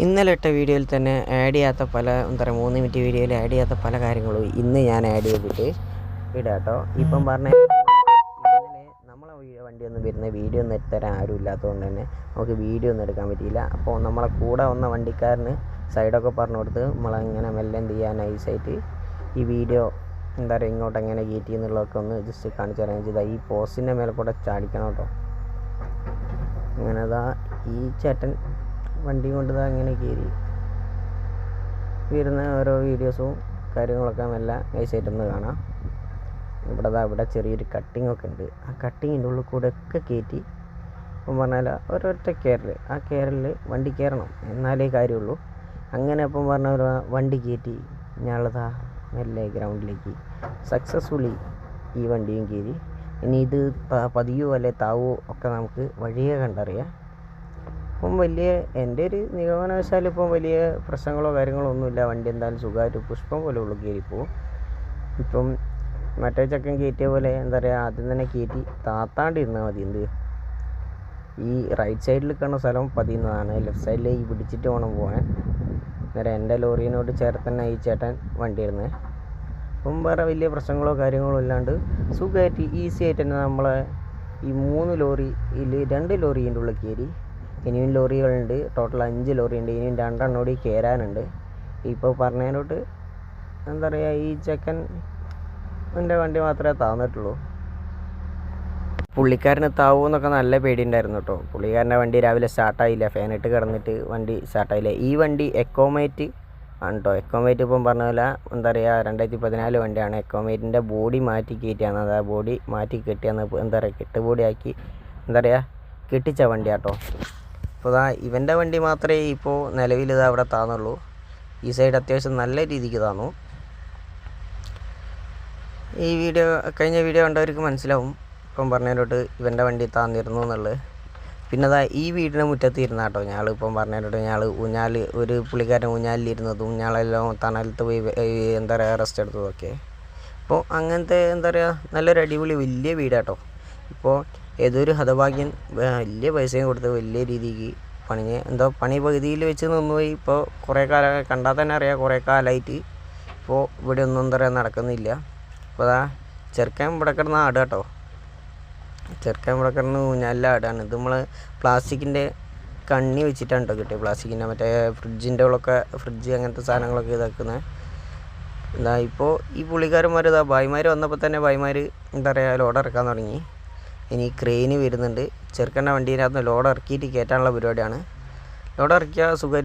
ഇന്നലെ ഇട്ട വീഡിയോയിൽ തന്നെ ആഡ് ചെയ്യാത്ത പല 3 മിനിറ്റ് വീഡിയോയിൽ ആഡ് ചെയ്യാത്ത പല കാര്യങ്ങളും ഇന്ന് ഞാൻ ആഡ് ചെയ്തിട്ട് ഇടാം കേട്ടോ. ഇപ്പം പറഞ്ഞ ഇന്നലെ നമ്മളെ വണ്ടിയൊന്നും വരുന്ന വീഡിയോ ഒന്നും എടുത്തരാൻ ആരും ഇല്ലാത്തതുകൊണ്ട് തന്നെ നമുക്ക് വീഡിയോ ഒന്നും എടുക്കാൻ പറ്റിയില്ല. അപ്പോൾ നമ്മളെ കൂടെ വന്ന വണ്ടിക്കാരന് സൈഡൊക്കെ പറഞ്ഞു കൊടുത്ത് നമ്മളങ്ങനെ മെല്ലെ എന്ത് ചെയ്യാൻ നൈസായിട്ട് ഈ വീഡിയോ ഇങ്ങോട്ട് എങ്ങനെ കയറ്റി എന്നുള്ളതൊക്കെ ഒന്ന് ജസ്റ്റ് കാണിച്ചു തരാൻ ചെയ്താൽ ഈ പോസ്റ്റിൻ്റെ മേലെ കൂടെ ചാടിക്കണം കേട്ടോ. അങ്ങനെ ഈ ചേട്ടൻ വണ്ടി കൊണ്ട് അങ്ങനെ കയറി വരുന്ന ഓരോ വീഡിയോസും കാര്യങ്ങളൊക്കെ നല്ല നൈസായിട്ടൊന്ന് കാണാം. ഇവിടെ ചെറിയൊരു കട്ടിങ്ങൊക്കെ ഉണ്ട്. ആ കട്ടിങ്ങിൻ്റെ ഉള്ളിൽ കൂടെ ഒക്കെ കയറ്റി അപ്പം പറഞ്ഞാൽ ഒരൊറ്റ കയറൽ, ആ കയറലിൽ വണ്ടി കയറണം എന്നാലേ കാര്യമുള്ളൂ. അങ്ങനെ അപ്പം പറഞ്ഞ ഒരു വണ്ടി കയറ്റി ഞങ്ങളതാ മെല്ലെ ഗ്രൗണ്ടിലേക്ക് സക്സസ്ഫുള്ളി ഈ വണ്ടിയും കയറി. ഇനി ഇത് പതിയോ അല്ലെ താവോ ഒക്കെ നമുക്ക് വഴിയെ കണ്ടറിയാം. ഇപ്പം എൻ്റെ ഒരു നിഗമനവശാൽ ഇപ്പം വലിയ പ്രശ്നങ്ങളോ കാര്യങ്ങളോ ഒന്നുമില്ല. വണ്ടി എന്തായാലും സുഖമായിട്ട് പുഷ്പം പോലെ ഉള്ളു കയറിപ്പോവും. ഇപ്പം മറ്റേ ചക്കൻ കയറ്റിയ പോലെ ആദ്യം തന്നെ കയറ്റി താത്താണ്ടിരുന്നാൽ മതി. ഈ റൈറ്റ് സൈഡിൽ കാണുന്ന സ്ഥലം പതിയുന്നതാണ്, ലെഫ്റ്റ് സൈഡിലേക്ക് പിടിച്ചിട്ട് വേണം പോകാൻ. എൻ്റെ ലോറിനോട് ചേർത്ത് തന്നെ ഈ ചേട്ടൻ വണ്ടി ഇരുന്നത്. അപ്പം വേറെ വലിയ പ്രശ്നങ്ങളോ കാര്യങ്ങളോ ഇല്ലാണ്ട് സുഖമായിട്ട് ഈസി ആയിട്ട് തന്നെ നമ്മളെ ഈ 3 ലോറിയിൽ 2 ലോറീൻ്റെ ഉള്ളിൽ കയറി. ഇനിയും ലോറികളുണ്ട്, ടോട്ടൽ 5 ലോറിയുണ്ട്. ഇനിയും 2 എണ്ണം കൂടി കയറാനുണ്ട്. ഇപ്പോൾ പറഞ്ഞതിനോട്ട് ഈ ചെക്കൻ എൻ്റെ വണ്ടി മാത്രമേ താന്നിട്ടുള്ളൂ. പുള്ളിക്കാരന് താവുമെന്നൊക്കെ നല്ല പേടിയുണ്ടായിരുന്നു കേട്ടോ. പുള്ളിക്കാരൻ്റെ വണ്ടി രാവിലെ സ്റ്റാർട്ടായില്ല, ഫാനിട്ട് കിടന്നിട്ട് വണ്ടി സ്റ്റാർട്ടായില്ല. ഈ വണ്ടി എക്കോമേറ്റ് ആണ് കേട്ടോ. എക്കോമേറ്റ് ഇപ്പം പറഞ്ഞ പോലെ 2014 വണ്ടിയാണ്. എക്കോമേറ്റിൻ്റെ ബോഡി മാറ്റി കയറ്റിയാണ്. ആ ബോഡി മാറ്റി കെട്ടിയാണ് കെട്ടുബോഡിയാക്കി കെട്ടിച്ച വണ്ടിയാട്ടോ. അപ്പോൾ ഇവൻ്റെ വണ്ടി മാത്രമേ ഇപ്പോൾ നിലവിൽ അവിടെ താന്നുള്ളൂ. ഈ സൈഡ് അത്യാവശ്യം നല്ല രീതിക്ക് താന്നു. ഈ കഴിഞ്ഞ വീഡിയോ കണ്ടവർക്ക് മനസ്സിലാവും ഇപ്പം പറഞ്ഞതിലോട്ട് ഇവൻ്റെ വണ്ടി താന്നിരുന്നു എന്നുള്ളത്. പിന്നെ ഈ വീടിന് മുറ്റത്ത് ഇരുന്ന കേട്ടോ ഞങ്ങളിപ്പം പറഞ്ഞതിലോട്ട് ഒരു പുള്ളിക്കാരൻ ഊഞ്ഞാലിലിരുന്നതും ഞങ്ങളെല്ലാം തണലത്ത് പോയി റെസ്റ്റ് എടുത്തതൊക്കെ. അപ്പോൾ അങ്ങനത്തെ നല്ലൊരു അടിപൊളി വലിയ വീടാട്ടോ. ഇപ്പോൾ ഏതൊരു ഹതഭാഗ്യൻ വലിയ പൈസയും കൊടുത്ത് വലിയ രീതിക്ക് പണിഞ്ഞ് പണി പകുതിയിൽ വെച്ച് നിന്നുപോയി. ഇപ്പോൾ കുറേ കാലം കണ്ടാൽ തന്നെ അറിയാം, കുറേ കാലമായിട്ട് ഇപ്പോൾ ഇവിടെ ഒന്നും നടക്കുന്നില്ല. അപ്പോൾ ചെറുക്കൻ ഇവിടെ കിടന്ന ആട് കേട്ടോ. ചെറുക്കൻ ഇവിടെ കിടന്ന് ഊഞ്ഞാലിലെ ആടാണ്. ഇത് നമ്മൾ പ്ലാസ്റ്റിക്കിൻ്റെ കണ്ണി വെച്ചിട്ടാണ് കേട്ടോ കിട്ടിയത്. പ്ലാസ്റ്റിക്കിൻ്റെ മറ്റേ ഫ്രിഡ്ജിൻ്റെ ഉള്ളൊക്കെ ഫ്രിഡ്ജ് അങ്ങനത്തെ സാധനങ്ങളൊക്കെ ഇതാക്കുന്നത്. ഇപ്പോൾ ഈ പുള്ളിക്കാരന്മാർ ഭായിമാർ വന്നപ്പോൾ തന്നെ ഭായിമാർ ലോഡ് ഇറക്കാൻ തുടങ്ങി. ഇനി ക്രെയിന് വരുന്നുണ്ട്. ചെറുക്കൻ്റെ വണ്ടീനകത്ത് ലോഡ് ഇറക്കിയിട്ട് കയറ്റാനുള്ള പരിപാടിയാണ്. ലോഡ് ഇറക്കിയാൽ സുഖം